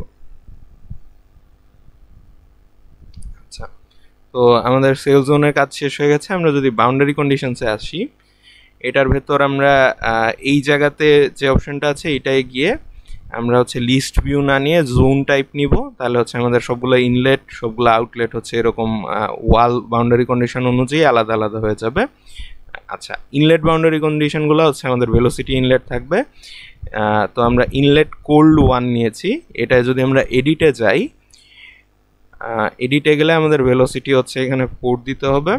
আচ্ছা, তো আমাদের সেল জোনের কাজ শেষ হয়ে গেছে। আমরা যদি বাউন্ডারি কন্ডিশনসে আসি, এটার ভেতর আমরা এই জায়গাতে যে অপশনটা আছে এটাই গিয়ে আমরা হচ্ছে লিস্ট ভিউ না নিয়ে জোন টাইপ নিব, তাহলে হচ্ছে আমাদের সবগুলো ইনলেট সবগুলো আউটলেট হচ্ছে এরকম ওয়াল বাউন্ডারি কন্ডিশন অনুযায়ী আলাদা আলাদা হয়ে যাবে। আচ্ছা, ইনলেট বাউন্ডারি কন্ডিশনগুলো হচ্ছে আমাদের ভেলোসিটি ইনলেট থাকবে। তো আমরা ইনলেট কোল্ড 1 নিয়েছি, এটা যদি আমরা এডিটে যাই, এডিটে গেলে আমাদের ভেলোসিটি হচ্ছে এখানে 4 দিতে হবে,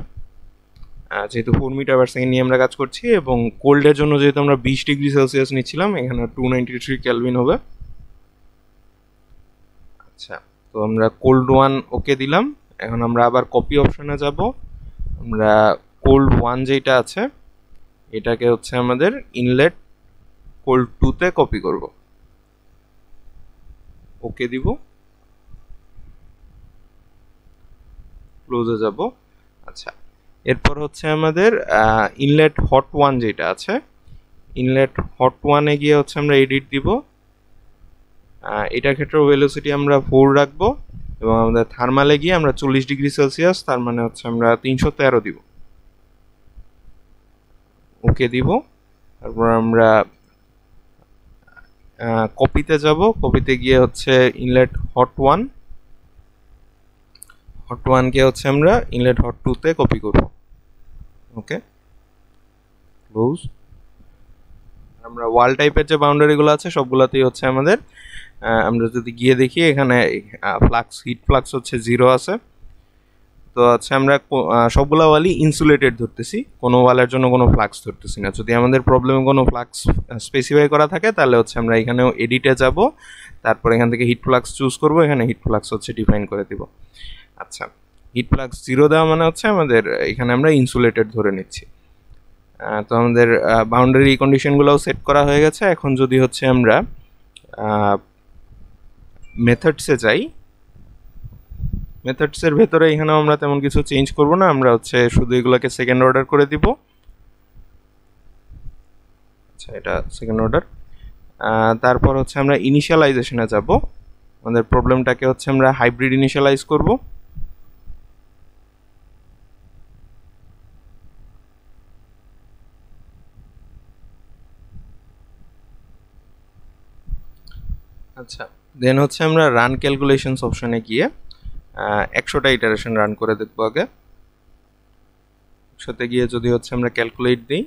যেহেতু 4 মিটার পার সেকেন্ড নিয়ে আমরা কাজ করছি, এবং কোল্ডের জন্য যেহেতু আমরা 20 ডিগ্রি সেলসিয়াস নিচ্ছিলাম, এখানে 293 কেলভিন হবে। আচ্ছা, তো আমরা কোল্ড 1 ওকে দিলাম। এখন আমরা আবার কপি অপশনে যাব, আমরা কোল্ড 1 যেটা আছে এটাকে হচ্ছে আমাদের ইনলেট কোল্ড 2-তে কপি করব, ওকে দিব, ক্লোজে যাব। আচ্ছা, এরপর হচ্ছে আমাদের ইনলেট হট ওয়ান যেটা আছে, ইনলেট হট ওয়ানে গিয়ে হচ্ছে আমরা এডিট দিব। এটার ক্ষেত্রে ভেলোসিটি আমরা 4 রাখবো এবং আমাদের থার্মালে গিয়ে আমরা 40°C, তার মানে হচ্ছে আমরা 313 দিব, ওকে দিব। তারপর আমরা কপিতে যাব, কপিতে গিয়ে হচ্ছে ইনলেট হট ওয়ান, হট ওয়ানকে হচ্ছে আমরা ইনলেট হট টুতে কপি করব, ওকে ক্লোজ। আমরা ওয়াল টাইপের যে বাউন্ডারিগুলো আছে সবগুলোতেই হচ্ছে আমাদের আমরা যদি গিয়ে দেখি এখানে ফ্লাক্স, হিট ফ্লাক্স হচ্ছে 0 আছে। তো হচ্ছে আমরা সবগুলো ওয়ালই ইনসুলেটেড ধরতেছি, কোনো ওয়ালের জন্য কোনো ফ্লাক্স ধরতেছি না। যদি আমাদের প্রবলেমে কোনো ফ্লাক্স স্পেসিফাই করা থাকে তাহলে হচ্ছে আমরা এখানেও এডিটে যাব, তারপর এখান থেকে হিট ফ্লাক্স চুজ করব, এখানে হিট ফ্লাক্স হচ্ছে ডিফাইন করে দিব। আচ্ছা, হিট ফ্লাক্স 0 দেওয়া মানে হচ্ছে আমাদের এখানে আমরা ইনসুলেটেড ধরে নিচ্ছি। তো আমাদের বাউন্ডারি কন্ডিশনগুলোও সেট করা হয়ে গেছে। এখন যদি হচ্ছে আমরা মেথডসে যাই, মেথডসের ভেতরে এখানেও আমরা তেমন কিছু চেঞ্জ করব না, আমরা হচ্ছে শুধু এগুলোকে সেকেন্ড অর্ডার করে দিব। আচ্ছা, এটা সেকেন্ড অর্ডার। তারপর হচ্ছে আমরা ইনিশিয়ালাইজেশনে যাব, আমাদের প্রবলেমটাকে হচ্ছে আমরা হাইব্রিড ইনিশিয়ালাইজ করব। আচ্ছা, দেন হচ্ছে আমরা রান ক্যালকুলেশনস অপশনে গিয়ে 100টা ইটারেশন রান করে দেখবো আগে। 100তে গিয়ে যদি হচ্ছে আমরা ক্যালকুলেট দিই,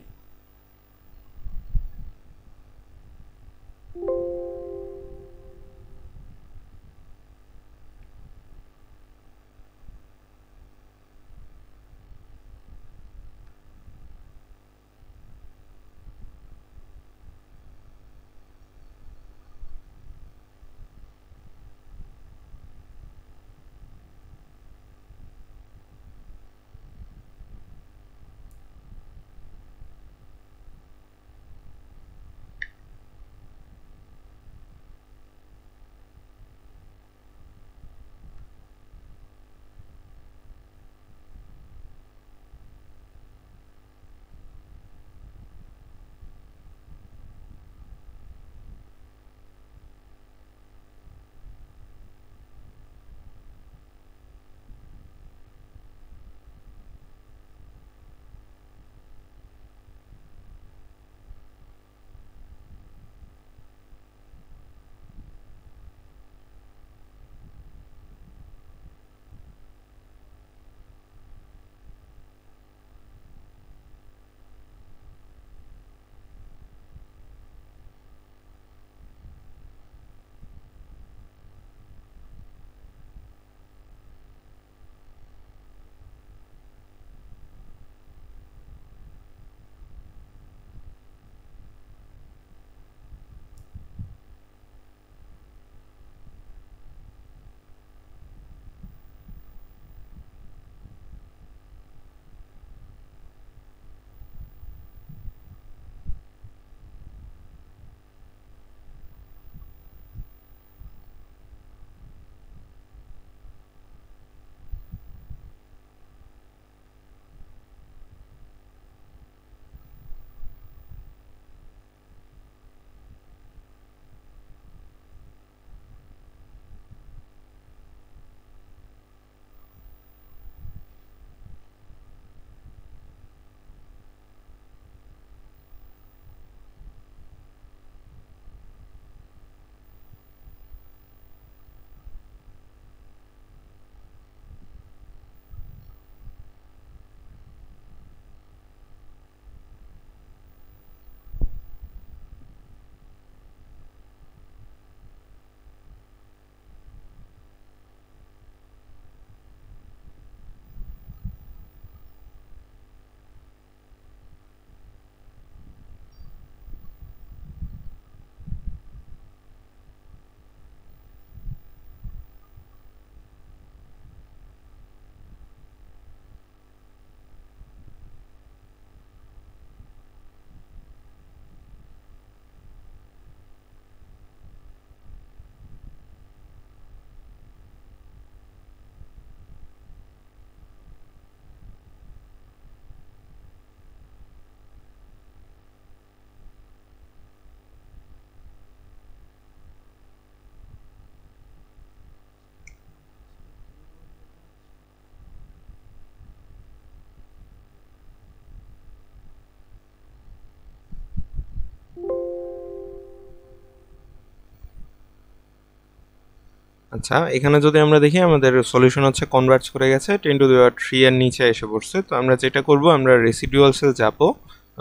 আচ্ছা, এখানে যদি আমরা দেখি আমাদের সলিউশন হচ্ছে কনভার্জ করে গেছে 10⁻³ এর নিচে এসে পড়ছে। তো আমরা যেটা করব, আমরা রেসিডুয়ালসে যাব,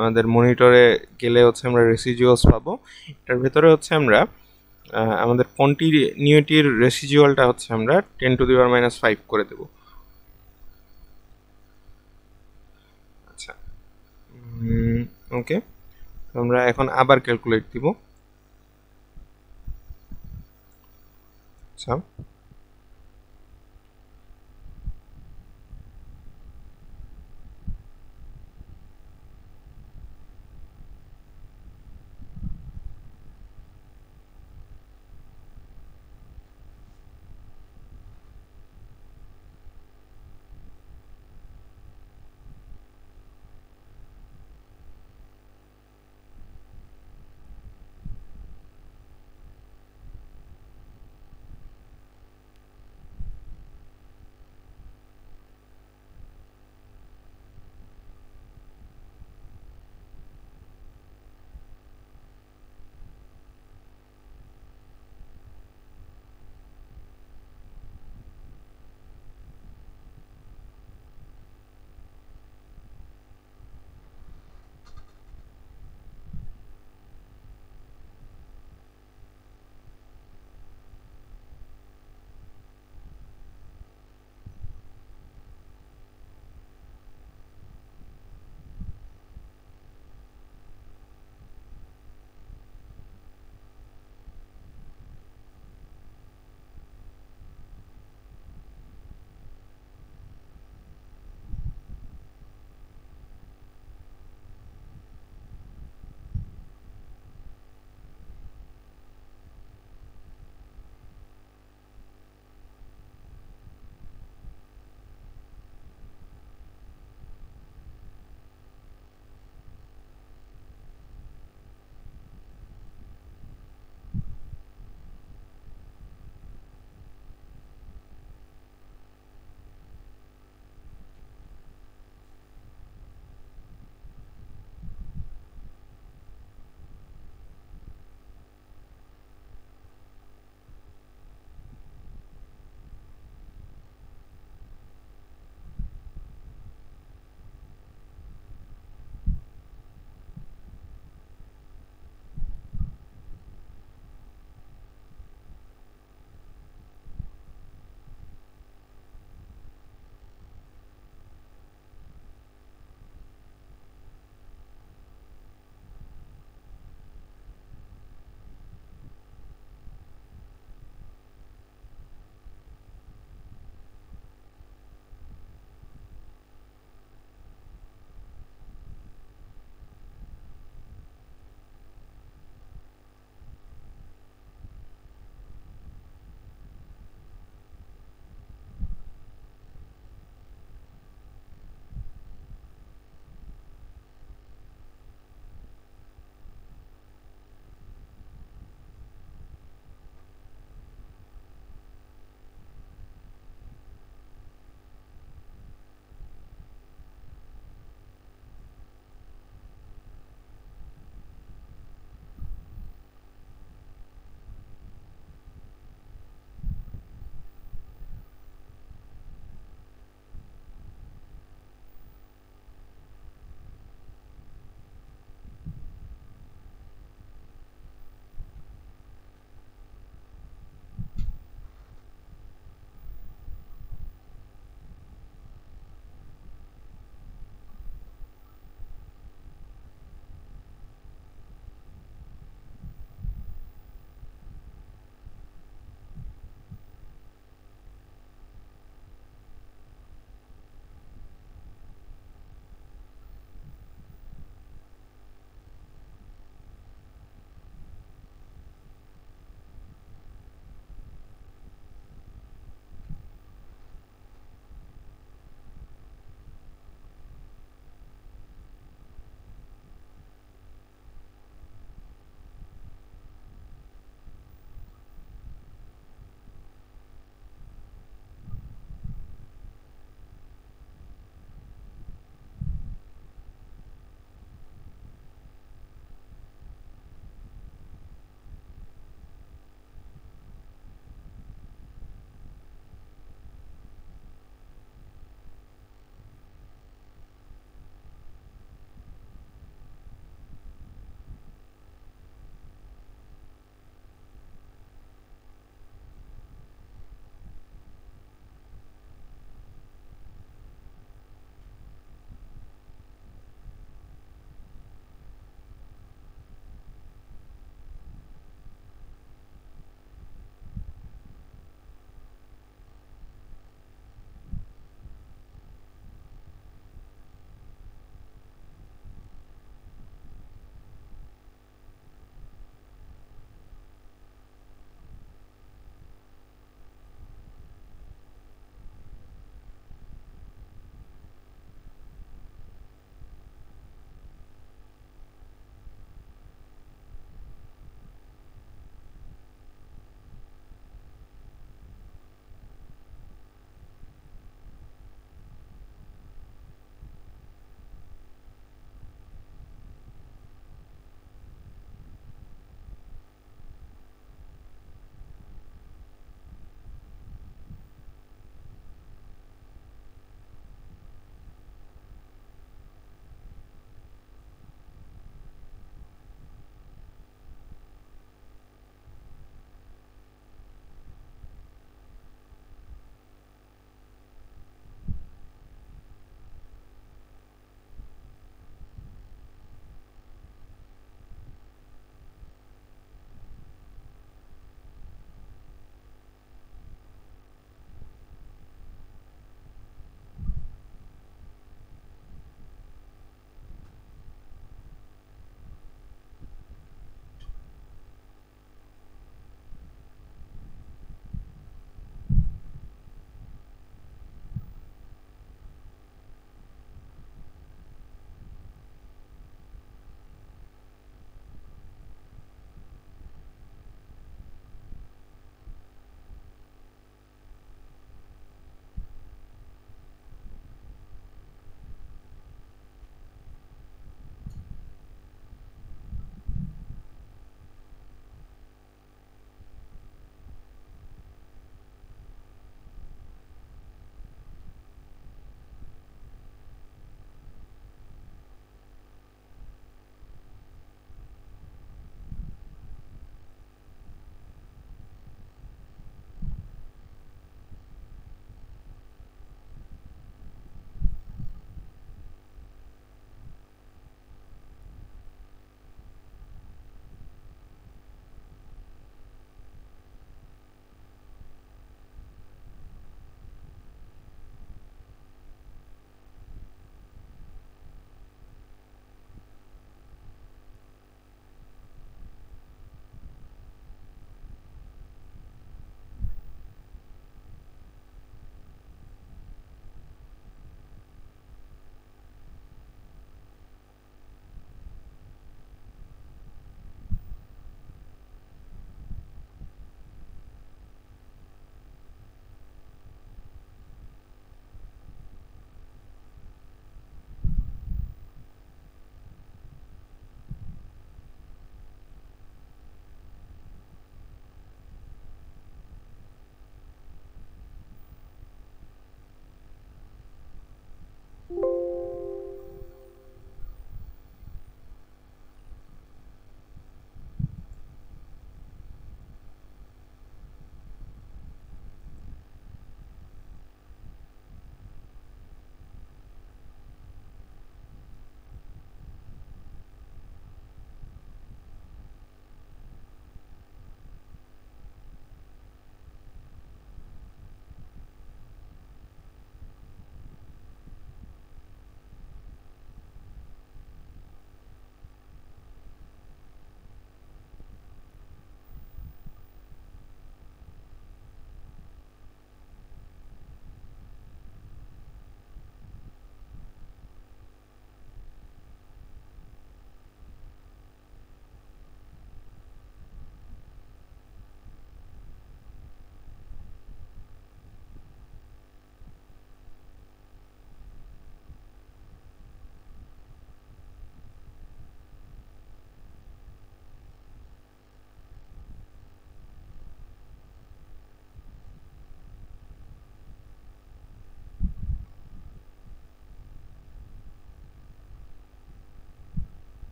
আমাদের মনিটরে গেলে হচ্ছে আমরা রেসিডুয়ালস পাবো। এটার ভেতরে হচ্ছে আমরা আমাদের কন্টিনিউটির রেসিডুয়ালটা হচ্ছে আমরা 10⁻⁵ করে দেব। আচ্ছা, ওকে, আমরা এখন আবার ক্যালকুলেট দিব। আচ্ছা,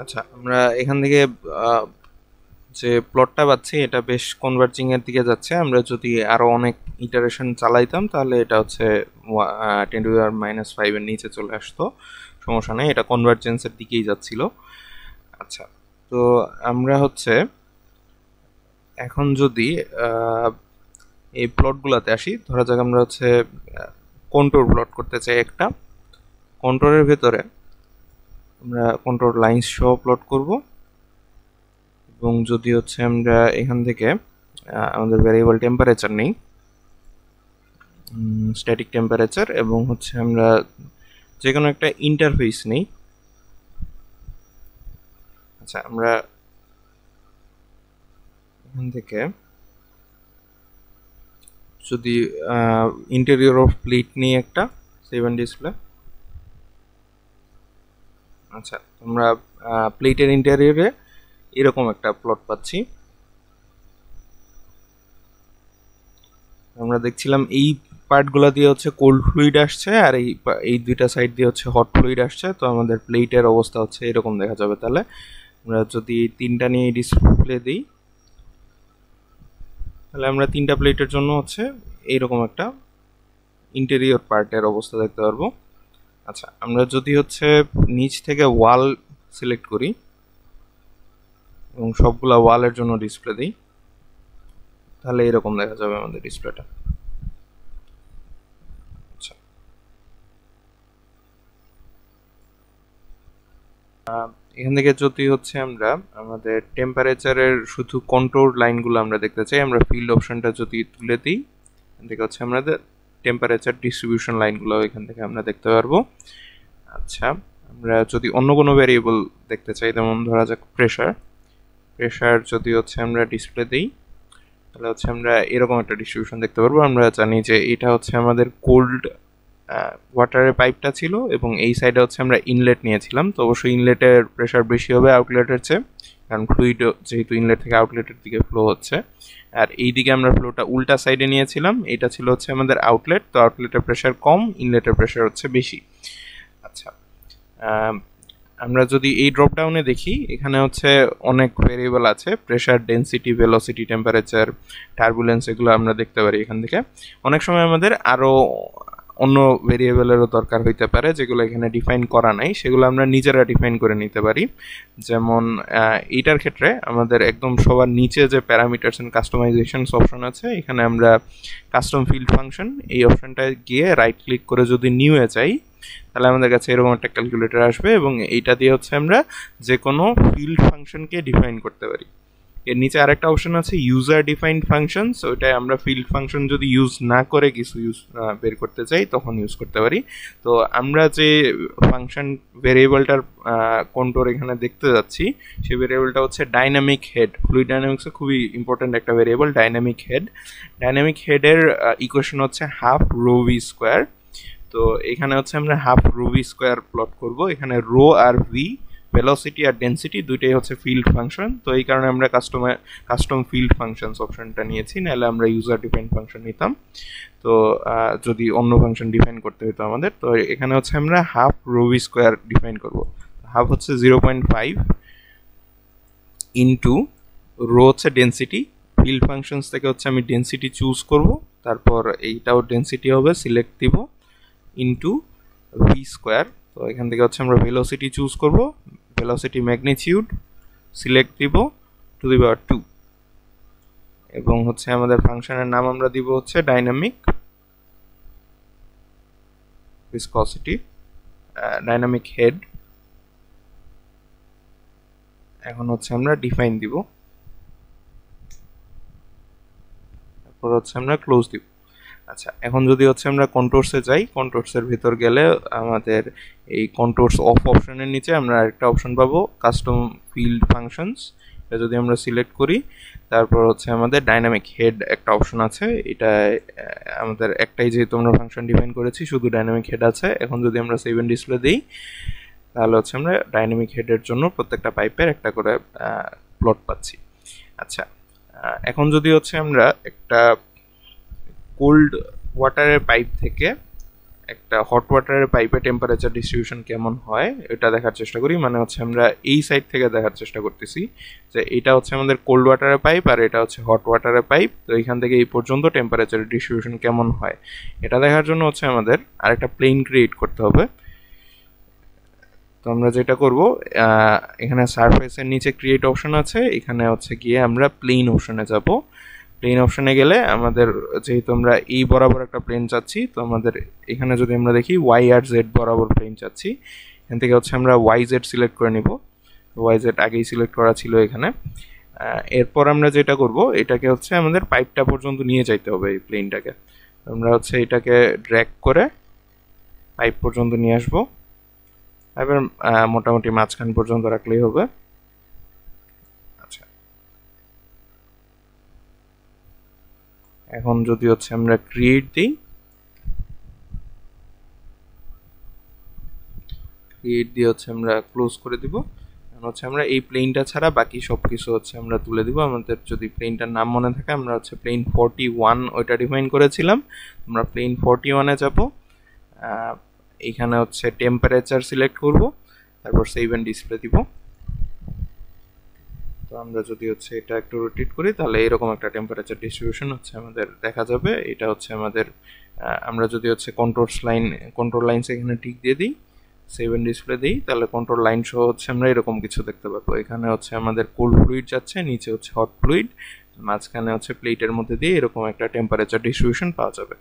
আচ্ছা, আমরা এখান থেকে যে প্লটটা পাচ্ছি এটা বেশ কনভার্জিং এর দিকে যাচ্ছে। আমরা যদি আরো অনেক ইটারেশন চালাইতাম তাহলে এটা হচ্ছে 10⁻⁵ এর নিচে চলে আসতো, সমস্যা নেই, এটা কনভার্জেন্সের দিকেই যাচ্ছিল। আচ্ছা, তো আমরা হচ্ছে এখন যদি এই প্লটগুলোতে আসি, ধরা যাক আমরা হচ্ছে কন্ট্রোল প্লট করতে চাই একটা। কন্ট্রোলের ভেতরে আমরা কন্ট্রোল লাইন সহ প্লট করব, এবং যদি হচ্ছে আমরা এখান থেকে আমাদের ভ্যারিয়েবল টেম্পারেচার নেই, স্ট্যাটিক টেম্পারেচার, এবং হচ্ছে আমরা যে কোনো একটা ইন্টারফেস নেই। আচ্ছা, আমরা এখান থেকে যদি ইন্টেরিয়র অফ প্লেট নিই একটা, সেভ অ্যান্ড ডিসপ্লে। আচ্ছা, আমরা প্লেটের ইন্টেরিয়রে এরকম একটা প্লট পাচ্ছি। আমরা দেখছিলাম এই পার্টগুলো দিয়ে হচ্ছে কোল্ড ফ্লুইড আসছে, আর এই দুইটা সাইড দিয়ে হচ্ছে হট ফ্লুইড আসছে। তো আমাদের প্লেটের অবস্থা হচ্ছে এরকম দেখা যাবে। তাহলে আমরা যদি তিনটা নিয়ে ডিসপ্লে দিই, তাহলে আমরা তিনটা প্লেটের জন্য হচ্ছে এইরকম একটা ইন্টেরিয়র পার্টের অবস্থা দেখতে পারবো। আচ্ছা, আমরা যদি হচ্ছে নিচ থেকে ওয়াল সিলেক্ট করি এবং সবগুলা ওয়ালের জন্য ডিসপ্লে দিই, তাহলে এরকম দেখা যাবে আমাদের ডিসপ্লেটা। আচ্ছা, এখান থেকে যদি হচ্ছে আমরা আমাদের টেম্পারেচারের শুধু কন্ট্রোল লাইনগুলো আমরা দেখতে চাই, আমরা ফিল্ড অপশনটা যদি তুলে দিই, এখান থেকে হচ্ছে আমাদের টেম্পারেচার ডিস্ট্রিবিউশন লাইনগুলো এখান থেকে আমরা দেখতে পারবো। আচ্ছা, আমরা যদি অন্য কোনো ভ্যারিয়েবল দেখতে চাই, যেমন ধরা যাক প্রেশার যদি হচ্ছে আমরা ডিসপ্লে দিই, তাহলে হচ্ছে আমরা এরকম একটা ডিস্ট্রিবিউশন দেখতে পারবো। আমরা জানি যে এটা হচ্ছে আমাদের কোল্ড ওয়াটারের পাইপটা ছিল, এবং এই সাইডে হচ্ছে আমরা ইনলেট নিয়েছিলাম। তো অবশ্যই ইনলেটের প্রেশার বেশি হবে আউটলেটের চেয়ে, কারণ ফ্লুইড যেহেতু ইনলেট থেকে আউটলেটের দিকে ফ্লো হচ্ছে। আর এই দিকে আমরা ফ্লোটা উল্টা সাইডে নিয়েছিলাম, এটা ছিল হচ্ছে আমাদের আউটলেট। তো আউটলেটের প্রেশার কম, ইনলেটের প্রেশার হচ্ছে বেশি। আচ্ছা, আমরা যদি এই ড্রপ ডাউনে দেখি, এখানে হচ্ছে অনেক ভেরিয়েবল আছে, pressure, density, velocity, temperature, turbulence, এগুলো আমরা দেখতে পারি এখান থেকে। অনেক সময় আমাদের আরও অন্য ভেরিয়েবলেরও দরকার হইতে পারে, যেগুলো এখানে ডিফাইন করা নাই, সেগুলো আমরা নিজেরা ডিফাইন করে নিতে পারি। যেমন এইটার ক্ষেত্রে আমাদের একদম সবার নিচে যে প্যারামিটারস এন্ড কাস্টমাইজেশনস অপশন আছে, এখানে আমরা কাস্টম ফিল্ড ফাংশন, এই অপশনটায় গিয়ে রাইট ক্লিক করে যদি নিউয়ে চাই, তাহলে আমাদের কাছে এরকম একটা ক্যালকুলেটর আসবে, এবং এইটা দিয়ে হচ্ছে আমরা যে কোনো ফিল্ড ফাংশনকে ডিফাইন করতে পারি। এর নিচে আরেকটা অপশন আছে ইউজার ডিফাইন্ড ফাংশনস, ওইটাই আমরা ফিল্ড ফাংশন যদি ইউজ না করে কিছু বের করতে চাই তখন ইউজ করতে পারি। তো আমরা যে ফাংশন ভেরিয়েবলটার কন্ট্রোল এখানে দেখতে যাচ্ছি, সেই ভেরিয়েবলটা হচ্ছে ডাইনামিক হেড। ফ্লুইড ডাইনামিক্সে খুবই ইম্পর্টেন্ট একটা ভেরিয়েবল ডাইনামিক হেড। ডাইনামিক হেডের ইকুয়েশন হচ্ছে হাফ রো ভি স্কোয়ার। তো এখানে হচ্ছে আমরা half rho V square plot করব। এখানে রো আর ভি, ভেলোসিটি আর ডেনসিটি, দুইটাই হচ্ছে ফিল্ড ফাংশন। তো এই কারণে আমরা কাস্টম ফিল্ড ফাংশনস অপশনটা নিয়েছি, নাহলে আমরা ইউজার ডিফাইন ফাংশন নিতাম। তো যদি অন্য ফাংশন ডিফাইন করতে হতো আমাদের, তো এখানে হচ্ছে আমরা half rho V square define করব। হাফ হচ্ছে 0.5 ইন্টু রো হচ্ছে ডেনসিটি। ফিল্ড ফাংশনস থেকে হচ্ছে আমি ডেনসিটি চুজ করব, তারপর এইটাও ডেনসিটি হবে, সিলেক্ট দিব, ইন্টু ভি স্কোয়ার। তো এখান থেকে হচ্ছে আমরা ভেলোসিটি চুজ করব, ভেলোসিটি ম্যাগনিটিউড, সিলেক্ট দিব, টু দি পাওয়ার 2, এবং হচ্ছে আমাদের ফাংশনের নাম আমরা দিব হচ্ছে ডাইনামিক ভিসকসিটি, ডাইনামিক হেড। এখন হচ্ছে আমরা ডিফাইন দিব, তারপর হচ্ছে আমরা ক্লোজ দিব। আচ্ছা, এখন যদি হচ্ছে আমরা কন্ট্রোলসে যাই, কন্ট্রোলসের ভিতর গেলে আমাদের এই কন্ট্রোলস অফ অপশনের নিচে আমরা একটা অপশন পাবো কাস্টম ফিল্ড ফাংশনস। এটা যদি আমরা সিলেক্ট করি, তারপর হচ্ছে আমাদের ডাইনামিক হেড একটা অপশন আছে। এটা আমাদের একটাই যেহেতু আমরা ফাংশন ডিফাইন করেছি, শুধু ডাইনামিক হেড আছে। এখন যদি আমরা সেভ এন্ড ডিসপ্লে দিই, তাহলে হচ্ছে আমরা ডাইনামিক হেডের জন্য প্রত্যেকটা পাইপের একটা করে প্লট পাচ্ছি। আচ্ছা, এখন যদি হচ্ছে আমরা একটা কোল্ড ওয়াটারের পাইপ থেকে একটা হট ওয়াটারের পাইপে টেম্পারেচার ডিস্ট্রিবিউশন কেমন হয় এটা দেখার চেষ্টা করি। মানে হচ্ছে আমরা এই সাইড থেকে দেখার চেষ্টা করতেছি যে এটা হচ্ছে আমাদের কোল্ড ওয়াটারের পাইপ আর এটা হচ্ছে হট ওয়াটারের পাইপ। তো এখান থেকে এই পর্যন্ত টেম্পারেচার ডিস্ট্রিবিউশন কেমন হয় এটা দেখার জন্য হচ্ছে আমাদের আরেকটা প্লেন ক্রিয়েট করতে হবে। তো আমরা যেটা করব, এখানে সারফেসের নিচে ক্রিয়েট অপশন আছে, এখানে হচ্ছে গিয়ে আমরা প্লেন অপশনে যাব। প্লেন অপশনে গেলে আমাদের যেহেতু আমরা এই বরাবর একটা প্লেন চাচ্ছি, তো আমাদের এখানে যদি আমরা দেখি ওয়াই আর জেড বরাবর প্লেন চাচ্ছি, এখান থেকে হচ্ছে আমরা ওয়াই জেড সিলেক্ট করে নিব। ওয়াই জেড আগেই সিলেক্ট করা ছিল এখানে। এরপর আমরা যেটা করব, এটাকে হচ্ছে আমাদের পাইপটা পর্যন্ত নিয়ে যাইতে হবে এই প্লেনটাকে। আমরা হচ্ছে এটাকে ড্র্যাগ করে পাইপ পর্যন্ত নিয়ে আসবো। এবার মোটামুটি মাঝখান পর্যন্ত রাখলেই হবে। আচ্ছা, এখন যদি হচ্ছে আমরা ক্রিয়েট দিই, ক্রিয়েট দিয়ে হচ্ছে আমরা ক্লোজ করে দিব। এখন হচ্ছে আমরা এই প্লেনটা ছাড়া বাকি সব কিছু হচ্ছে আমরা তুলে দিব। আমাদের যদি প্লেনটার নাম মনে থাকে, আমরা হচ্ছে প্লেন 41 ওইটা ডিফাইন করেছিলাম। আমরা প্লেন 41-এ যাব। এখানে হচ্ছে টেম্পারেচার সিলেক্ট করব, তারপর সেভ এন্ড ডিসপ্লে দিব। তো আমরা যদি হচ্ছে এটা একটু রোটেট করি তাহলে এরকম একটা টেম্পারেচার ডিস্ট্রিবিউশন হচ্ছে আমাদের দেখা যাবে। এটা হচ্ছে আমাদের, আমরা যদি হচ্ছে কন্ট্রোল লাইন এখানে টিক দিয়ে দিই, সেভ এন্ড ডিসপ্লে দিই, তাহলে কন্ট্রোল লাইন সহ হচ্ছে আমরা এরকম কিছু দেখতে পাবো। এখানে হচ্ছে আমাদের কোল্ড ফ্লুইড যাচ্ছে, নিচে হচ্ছে হট ফ্লুইড, মাঝখানে হচ্ছে প্লেটের মধ্যে দিয়ে এরকম একটা টেম্পারেচার ডিস্ট্রিবিউশন পাওয়া যাবে।